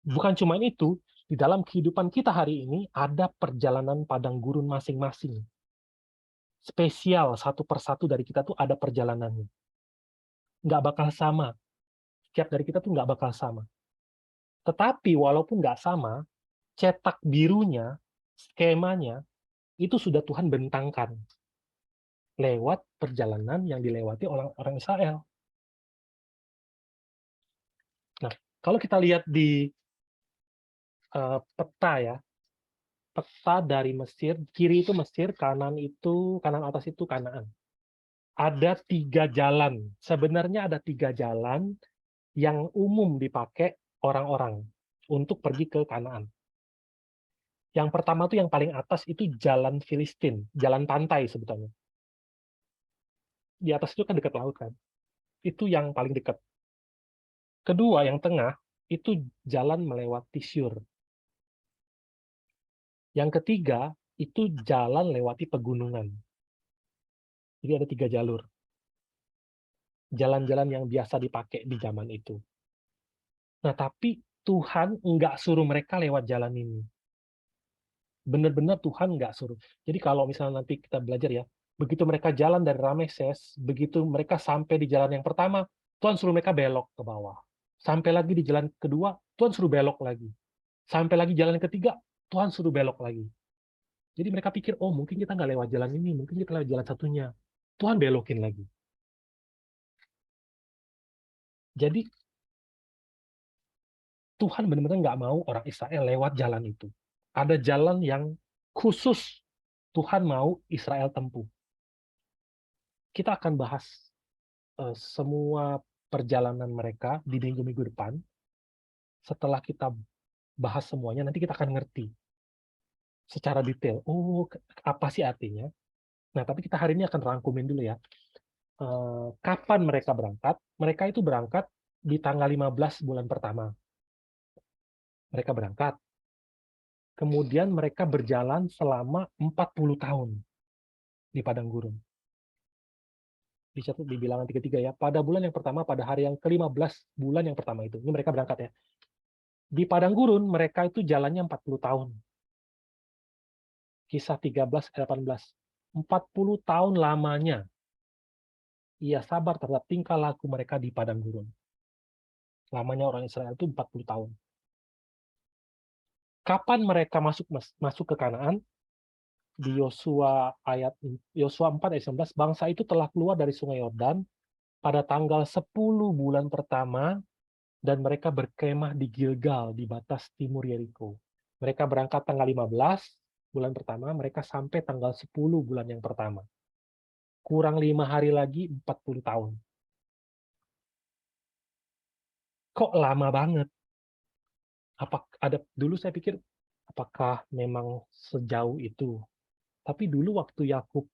Bukan cuma itu, di dalam kehidupan kita hari ini ada perjalanan padang gurun masing-masing. Spesial, satu persatu dari kita tuh ada perjalanannya. Nggak bakal sama. Setiap dari kita tuh nggak bakal sama. Tetapi walaupun nggak sama, cetak birunya, skemanya, itu sudah Tuhan bentangkan lewat perjalanan yang dilewati oleh orang Israel. Nah, kalau kita lihat di peta ya, peta dari Mesir, kiri itu Mesir, kanan atas itu Kanaan. Ada 3 jalan. Sebenarnya ada 3 jalan yang umum dipakai orang-orang untuk pergi ke Kanaan. Yang pertama tuh yang paling atas itu jalan Filistin, jalan pantai sebetulnya. Di atas itu kan dekat laut kan. Itu yang paling dekat. Kedua, yang tengah, itu jalan melewati Syur. Yang ketiga, itu jalan lewati pegunungan. Jadi ada 3 jalur. Jalan-jalan yang biasa dipakai di zaman itu. Nah, tapi Tuhan nggak suruh mereka lewat jalan ini. Benar-benar Tuhan nggak suruh. Jadi kalau misalnya nanti kita belajar ya, begitu mereka jalan dari Rameses, begitu mereka sampai di jalan yang pertama, Tuhan suruh mereka belok ke bawah. Sampai lagi di jalan kedua, Tuhan suruh belok lagi. Sampai lagi jalan ketiga, Tuhan suruh belok lagi. Jadi mereka pikir, oh mungkin kita nggak lewat jalan ini, mungkin kita lewat jalan satunya. Tuhan belokin lagi. Jadi Tuhan benar-benar nggak mau orang Israel lewat jalan itu. Ada jalan yang khusus Tuhan mau Israel tempuh. Kita akan bahas semua perjalanan mereka di minggu-minggu depan. Setelah kita bahas semuanya, nanti kita akan ngerti secara detail. Oh, apa sih artinya? Nah, tapi kita hari ini akan rangkumin dulu ya. Kapan mereka berangkat? Mereka itu berangkat di tanggal 15 bulan pertama. Mereka berangkat. Kemudian mereka berjalan selama 40 tahun di padang gurun. Dicatat di bilangan 33 ya. Pada bulan yang pertama, pada hari yang ke-15 bulan yang pertama itu. Ini mereka berangkat ya. Di padang gurun mereka itu jalannya 40 tahun. Kisah 13 ayat 18. 40 tahun lamanya ia sabar terhadap tingkah laku mereka di padang gurun. Lamanya orang Israel itu 40 tahun. Kapan mereka masuk ke Kanaan? Di Yosua 4 ayat 19, bangsa itu telah keluar dari Sungai Yordan pada tanggal 10 bulan pertama dan mereka berkemah di Gilgal di batas timur Yeriko. Mereka berangkat tanggal 15 bulan pertama, mereka sampai tanggal 10 bulan yang pertama. Kurang 5 hari lagi 40 tahun. Kok lama banget? Dulu saya pikir apakah memang sejauh itu? Tapi dulu waktu Yakub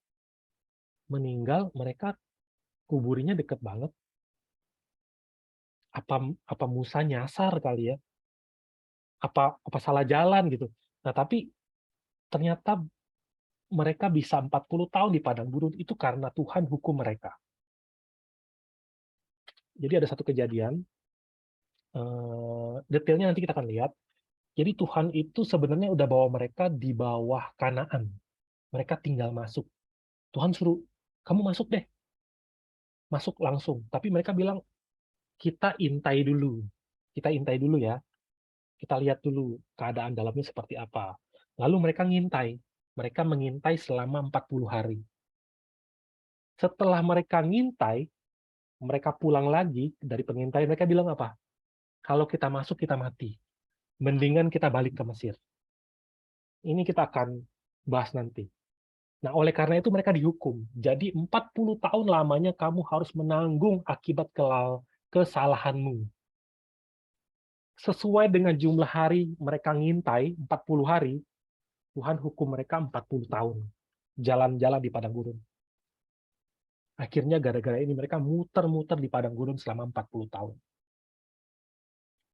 meninggal, mereka kuburnya deket banget. Apa Musa nyasar kali ya? Apa salah jalan gitu? Nah, tapi ternyata mereka bisa 40 tahun di padang gurun itu karena Tuhan hukum mereka. Jadi ada satu kejadian, detailnya nanti kita akan lihat. Jadi Tuhan itu sebenarnya udah bawa mereka di bawah Kanaan. Mereka tinggal masuk. Tuhan suruh, kamu masuk deh. Masuk langsung. Tapi mereka bilang, kita intai dulu. Kita intai dulu ya. Kita lihat dulu keadaan dalamnya seperti apa. Lalu mereka ngintai. Mereka mengintai selama 40 hari. Setelah mereka ngintai, mereka pulang lagi dari pengintai, mereka bilang apa? Kalau kita masuk, kita mati. Mendingan kita balik ke Mesir. Ini kita akan bahas nanti. Nah, oleh karena itu mereka dihukum. Jadi 40 tahun lamanya kamu harus menanggung akibat kesalahanmu. Sesuai dengan jumlah hari mereka ngintai, 40 hari, Tuhan hukum mereka 40 tahun. Jalan-jalan di padang gurun. Akhirnya gara-gara ini mereka muter-muter di padang gurun selama 40 tahun.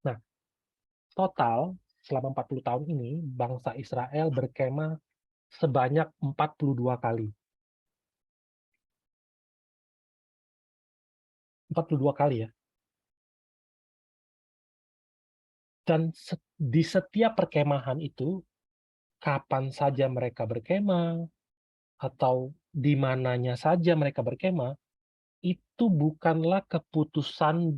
Nah, total selama 40 tahun ini, bangsa Israel berkemah sebanyak 42 kali. 42 kali ya. Dan di setiap perkemahan itu, kapan saja mereka berkemah, atau di mananya saja mereka berkemah, itu bukanlah keputusan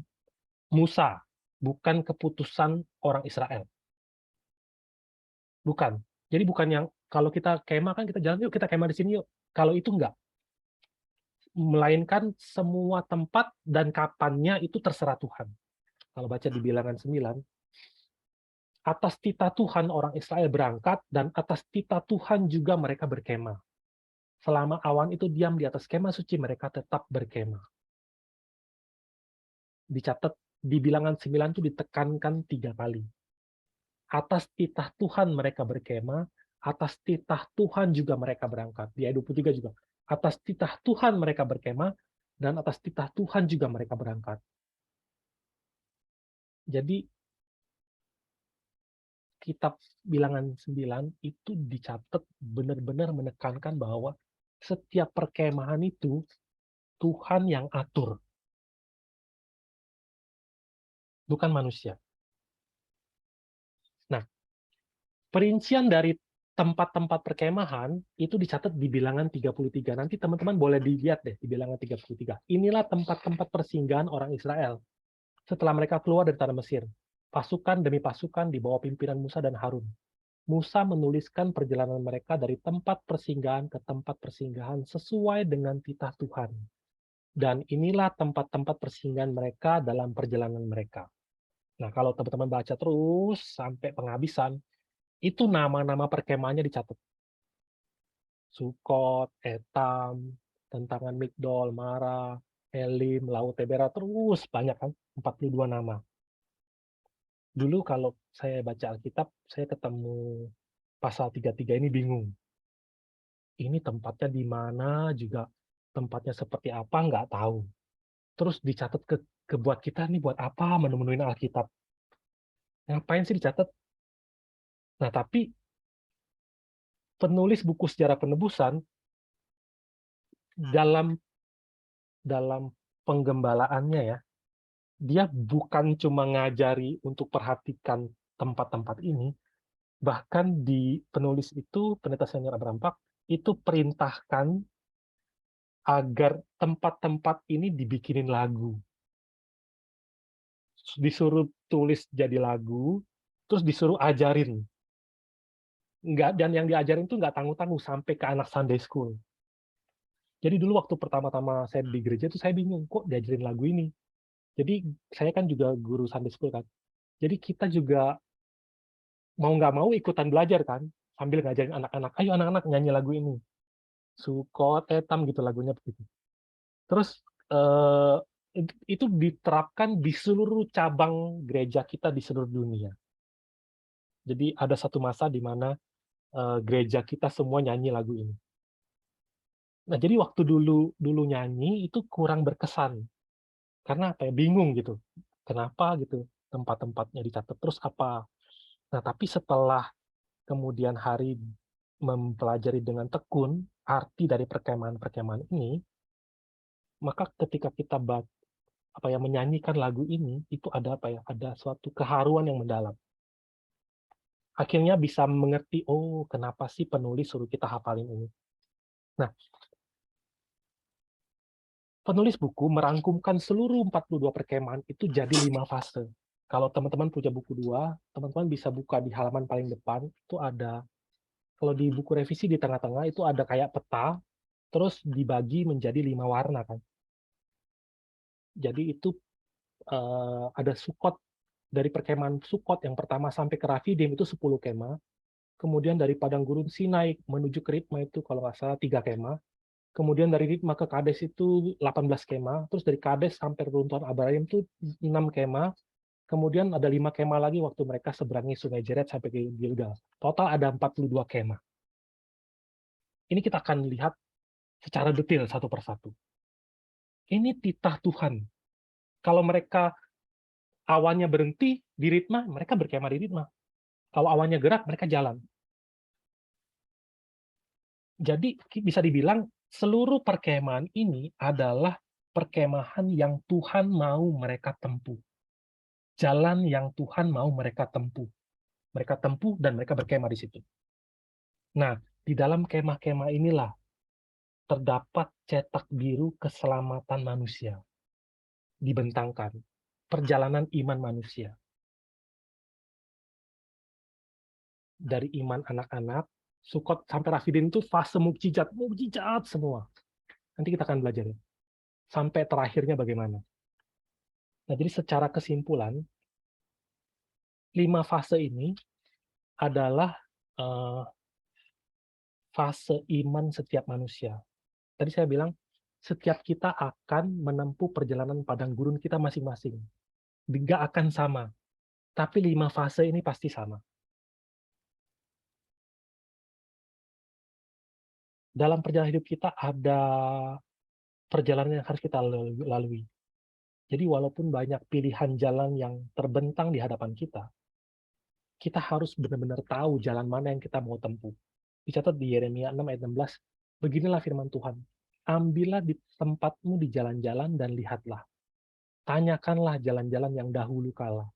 Musa, bukan keputusan orang Israel. Bukan. Jadi bukan yang kalau kita kemah kan kita jalan yuk kita kemah di sini yuk. Kalau itu enggak. Melainkan semua tempat dan kapannya itu terserah Tuhan. Kalau baca di Bilangan 9, atas titah Tuhan orang Israel berangkat dan atas titah Tuhan juga mereka berkemah. Selama awan itu diam di atas kemah suci mereka tetap berkemah. Dicatat di Bilangan 9 itu ditekankan 3 kali. Atas titah Tuhan mereka berkemah, atas titah Tuhan juga mereka berangkat. Di ayat 23 juga. Atas titah Tuhan mereka berkemah, dan atas titah Tuhan juga mereka berangkat. Jadi, kitab Bilangan 9 itu dicatat benar-benar menekankan bahwa setiap perkemahan itu Tuhan yang atur, bukan manusia. Nah, perincian dari tempat-tempat perkemahan itu dicatat di Bilangan 33. Nanti teman-teman boleh dilihat deh di Bilangan 33. Inilah tempat-tempat persinggahan orang Israel setelah mereka keluar dari tanah Mesir. Pasukan demi pasukan di bawah pimpinan Musa dan Harun. Musa menuliskan perjalanan mereka dari tempat persinggahan ke tempat persinggahan sesuai dengan titah Tuhan. Dan inilah tempat-tempat persinggahan mereka dalam perjalanan mereka. Nah, kalau teman-teman baca terus sampai penghabisan, itu nama-nama perkemahannya dicatat. Sukot, Etam, Tentangan Migdol, Mara, Elim, Laut Tebera, terus banyak kan, 42 nama. Dulu kalau saya baca Alkitab, saya ketemu pasal 33 ini bingung. Ini tempatnya di mana juga, tempatnya seperti apa, nggak tahu. Terus dicatat ke buat kita nih, buat apa menu-menuin Alkitab? Ngapain sih dicatat? Nah, tapi penulis buku sejarah penebusan dalam penggembalaannya ya, dia bukan cuma ngajari untuk perhatikan tempat-tempat ini, bahkan di penulis itu, Pendeta Senior Abraham Pak, itu perintahkan agar tempat-tempat ini dibikinin lagu. Disuruh tulis jadi lagu, terus disuruh ajarin. Dan yang diajarin itu nggak tanggung-tanggung sampai ke anak Sunday School. Jadi dulu waktu pertama-tama saya di gereja itu saya bingung, kok diajarin lagu ini? Jadi saya kan juga guru Sunday School kan. Jadi kita juga mau nggak mau ikutan belajar kan, sambil ngajarin anak-anak, ayo anak-anak nyanyi lagu ini. Sukot, Etam gitu lagunya begitu. Terus itu diterapkan di seluruh cabang gereja kita di seluruh dunia. Jadi ada satu masa di mana gereja kita semua nyanyi lagu ini. Nah, jadi waktu dulu nyanyi itu kurang berkesan. Karena apa ya, bingung gitu. Kenapa gitu tempat-tempatnya dicatat terus apa. Nah, tapi setelah kemudian hari mempelajari dengan tekun arti dari perkemahan-perkemahan ini, maka ketika kita menyanyikan lagu ini, itu ada ada suatu keharuan yang mendalam. Akhirnya bisa mengerti, oh kenapa sih penulis suruh kita hafalin ini. Nah, penulis buku merangkumkan seluruh 42 perkemahan itu jadi 5 fase. Kalau teman-teman punya buku 2, teman-teman bisa buka di halaman paling depan, itu ada, kalau di buku revisi di tengah-tengah itu ada kayak peta, terus dibagi menjadi 5 warna kan. Jadi itu ada Sukot, dari perkemahan Sukot yang pertama sampai ke Rafidim itu 10 kemah. Kemudian dari padang gurun Sinai menuju ke Ritma itu kalau nggak salah 3 kemah. Kemudian dari Ritma ke Kades itu 18 kemah. Terus dari Kades sampai runtuhan Abarim itu 6 kemah. Kemudian ada 5 kemah lagi waktu mereka seberangi Sungai Jered sampai ke Gilgal. Total ada 42 kemah. Ini kita akan lihat secara detail satu persatu. Ini titah Tuhan. Kalau mereka awannya berhenti di Ritma, mereka berkemah di Ritma. Kalau awannya gerak, mereka jalan. Jadi bisa dibilang seluruh perkemahan ini adalah perkemahan yang Tuhan mau mereka tempuh. Jalan yang Tuhan mau mereka tempuh. Mereka tempuh dan mereka berkemah di situ. Nah, di dalam kemah-kemah inilah terdapat cetak biru keselamatan manusia. Dibentangkan. Perjalanan iman manusia. Dari iman anak-anak, Sukot sampai Rafidim itu fase mukjizat semua. Nanti kita akan belajar ya. Sampai terakhirnya bagaimana. Nah, jadi secara kesimpulan, 5 fase ini adalah fase iman setiap manusia. Tadi saya bilang, setiap kita akan menempuh perjalanan padang gurun kita masing-masing. Nggak akan sama, tapi 5 fase ini pasti sama. Dalam perjalanan hidup kita ada perjalanan yang harus kita lalui. Jadi walaupun banyak pilihan jalan yang terbentang di hadapan kita harus benar-benar tahu jalan mana yang kita mau tempuh. Dicatat di Yeremia 6 ayat 16, beginilah firman Tuhan, ambillah di tempatmu di jalan-jalan dan lihatlah. Tanyakanlah jalan-jalan yang dahulu kala.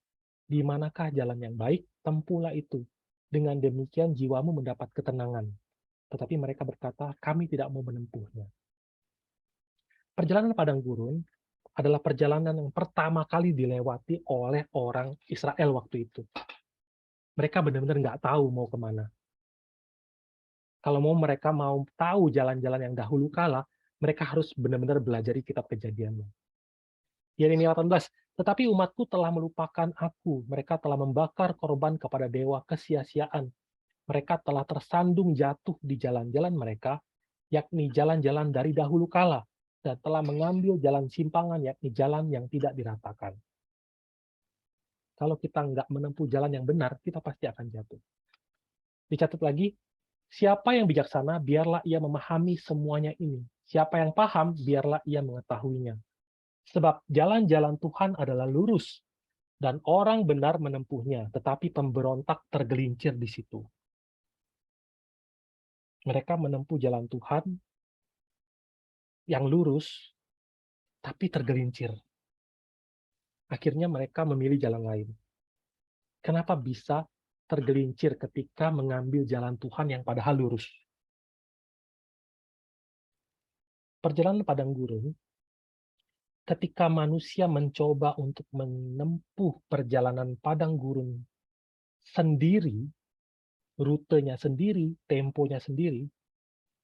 Di manakah jalan yang baik, tempuhlah itu. Dengan demikian jiwamu mendapat ketenangan. Tetapi mereka berkata, kami tidak mau menempuhnya. Perjalanan padang gurun adalah perjalanan yang pertama kali dilewati oleh orang Israel waktu itu. Mereka benar-benar nggak tahu mau kemana. Kalau mereka mau tahu jalan-jalan yang dahulu kala, mereka harus benar-benar belajar kitab Kejadian. Yeremia 18, tetapi umatku telah melupakan aku, mereka telah membakar korban kepada dewa kesia-siaan. Mereka telah tersandung jatuh di jalan-jalan mereka, yakni jalan-jalan dari dahulu kala, dan telah mengambil jalan simpangan, yakni jalan yang tidak diratakan. Kalau kita nggak menempuh jalan yang benar, kita pasti akan jatuh. Dicatat lagi, siapa yang bijaksana, biarlah ia memahami semuanya ini. Siapa yang paham, biarlah ia mengetahuinya. Sebab jalan-jalan Tuhan adalah lurus, dan orang benar menempuhnya, tetapi pemberontak tergelincir di situ. Mereka menempuh jalan Tuhan yang lurus, tapi tergelincir. Akhirnya mereka memilih jalan lain. Kenapa bisa tergelincir ketika mengambil jalan Tuhan yang padahal lurus? Perjalanan padang gurun, ketika manusia mencoba untuk menempuh perjalanan padang gurun sendiri, rutenya sendiri, temponya sendiri,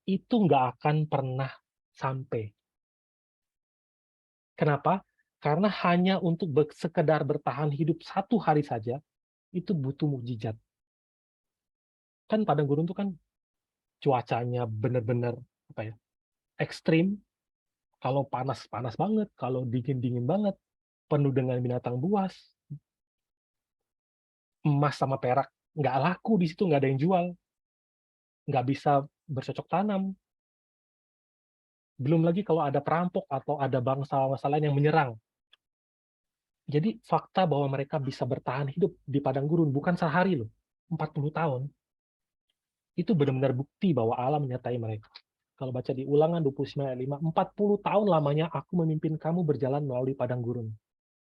itu nggak akan pernah sampai. Kenapa? Karena hanya untuk sekedar bertahan hidup 1 hari saja, itu butuh mukjizat. Kan padang gurun itu kan cuacanya benar-benar ekstrim. Kalau panas panas banget, kalau dingin dingin banget, penuh dengan binatang buas, emas sama perak nggak laku di situ, nggak ada yang jual, nggak bisa bercocok tanam. Belum lagi kalau ada perampok atau ada bangsa lain yang menyerang. Jadi fakta bahwa mereka bisa bertahan hidup di padang gurun bukan sehari loh, 40 tahun. Itu benar-benar bukti bahwa Allah menyertai mereka. Kalau baca di Ulangan 29 ayat 5, 40 tahun lamanya aku memimpin kamu berjalan melalui padang gurun.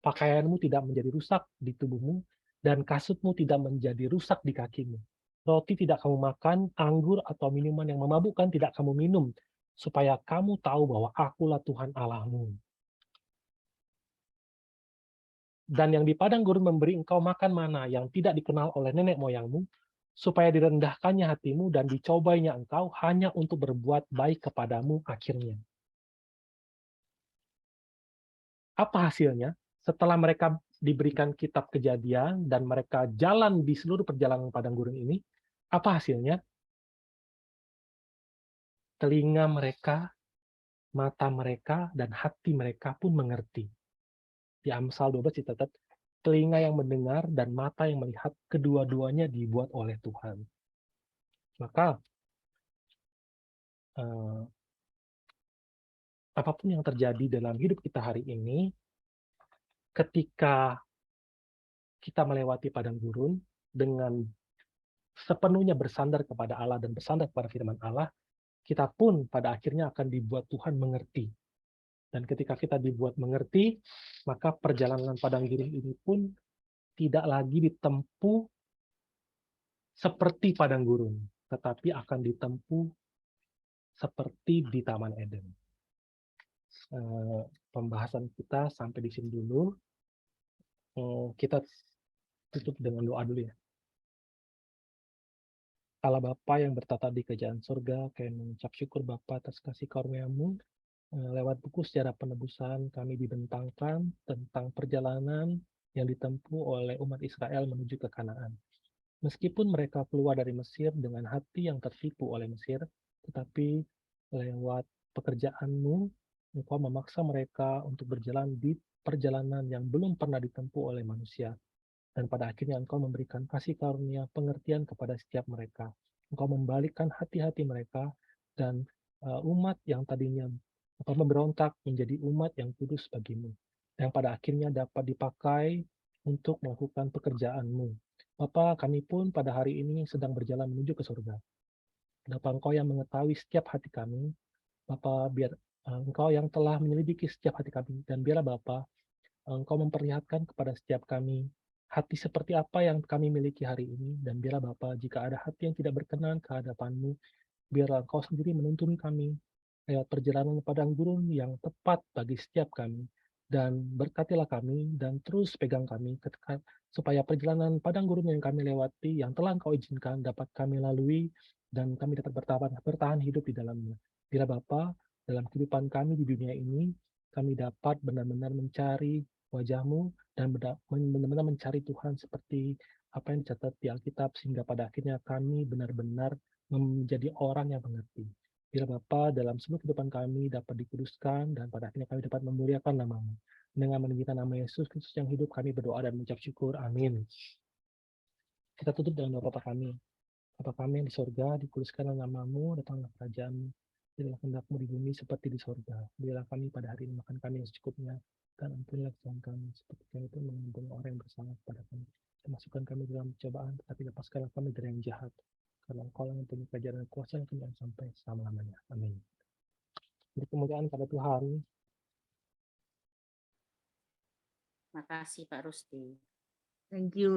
Pakaianmu tidak menjadi rusak di tubuhmu, dan kasutmu tidak menjadi rusak di kakimu. Roti tidak kamu makan, anggur atau minuman yang memabukkan tidak kamu minum, supaya kamu tahu bahwa akulah Tuhan Allahmu. Dan yang di padang gurun memberi engkau makan mana yang tidak dikenal oleh nenek moyangmu, supaya direndahkannya hatimu dan dicobainya engkau hanya untuk berbuat baik kepadamu akhirnya. Apa hasilnya? Setelah mereka diberikan kitab Kejadian dan mereka jalan di seluruh perjalanan padang gurun ini, apa hasilnya? Telinga mereka, mata mereka, dan hati mereka pun mengerti. Di Amsal 12 dicatat, telinga yang mendengar dan mata yang melihat, kedua-duanya dibuat oleh Tuhan. Maka, apapun yang terjadi dalam hidup kita hari ini, ketika kita melewati padang gurun dengan sepenuhnya bersandar kepada Allah dan bersandar kepada firman Allah, kita pun pada akhirnya akan dibuat Tuhan mengerti. Dan ketika kita dibuat mengerti, maka perjalanan padang gurun ini pun tidak lagi ditempuh seperti padang gurun, tetapi akan ditempuh seperti di Taman Eden. Pembahasan kita sampai di sini dulu. Kita tutup dengan doa dulu ya. Allah Bapa yang bertata di kerajaan surga, kami mengucap syukur Bapa atas kasih karunia-Mu. Lewat buku sejarah penebusan, kami dibentangkan tentang perjalanan yang ditempuh oleh umat Israel menuju ke Kanaan. Meskipun mereka keluar dari Mesir dengan hati yang tertipu oleh Mesir, tetapi lewat pekerjaan-Mu, Engkau memaksa mereka untuk berjalan di perjalanan yang belum pernah ditempuh oleh manusia. Dan pada akhirnya Engkau memberikan kasih karunia pengertian kepada setiap mereka. Engkau membalikkan hati-hati mereka, dan umat yang tadinya memberontak menjadi umat yang kudus bagimu, yang pada akhirnya dapat dipakai untuk melakukan pekerjaan-Mu. Bapa, kami pun pada hari ini sedang berjalan menuju ke surga. Bapa, Engkau yang mengetahui setiap hati kami. Bapa, biar Engkau yang telah menyelidiki setiap hati kami, dan biarlah Bapa, Engkau memperlihatkan kepada setiap kami hati seperti apa yang kami miliki hari ini, dan biarlah Bapa, jika ada hati yang tidak berkenan ke hadapan-Mu, biarlah Engkau sendiri menuntun kami lewat perjalanan padang gurun yang tepat bagi setiap kami, dan berkatilah kami, dan terus pegang kami, supaya perjalanan padang gurun yang kami lewati, yang telah Engkau izinkan, dapat kami lalui, dan kami dapat bertahan hidup di dalamnya. Biarlah Bapa, dalam kehidupan kami di dunia ini, kami dapat benar-benar mencari wajah-Mu, dan benar-benar mencari Tuhan seperti apa yang dicatat di Alkitab, sehingga pada akhirnya kami benar-benar menjadi orang yang mengerti. Biar Bapa, dalam seluruh kehidupan kami dapat dikuduskan, dan pada akhirnya kami dapat memuliakan nama-Mu. Dengan meninggikan nama Yesus Kristus yang hidup, kami berdoa dan mengucap syukur. Amin. Kita tutup dengan doa Bapa kami. Bapa kami yang di sorga, dikuduskanlah nama-Mu, datanglah kerajaan-Mu. Biarlah kehendak-Mu di bumi seperti di sorga. Biarlah kami pada hari ini makan kami yang secukupnya, dan ampunilah kesalahan kami, seperti kami pun mengampuni orang yang bersalah kepada kami. Dan masukkan kami dalam cobaan, tetapi lepaskanlah kami dari yang jahat. Karena Engkau yang mempunyai kerajaan dan kuasa yang kemudian sampai selama-lamanya. Amin. Beri kemuliaan pada Tuhan. Makasih Pak Rusdi. Thank you.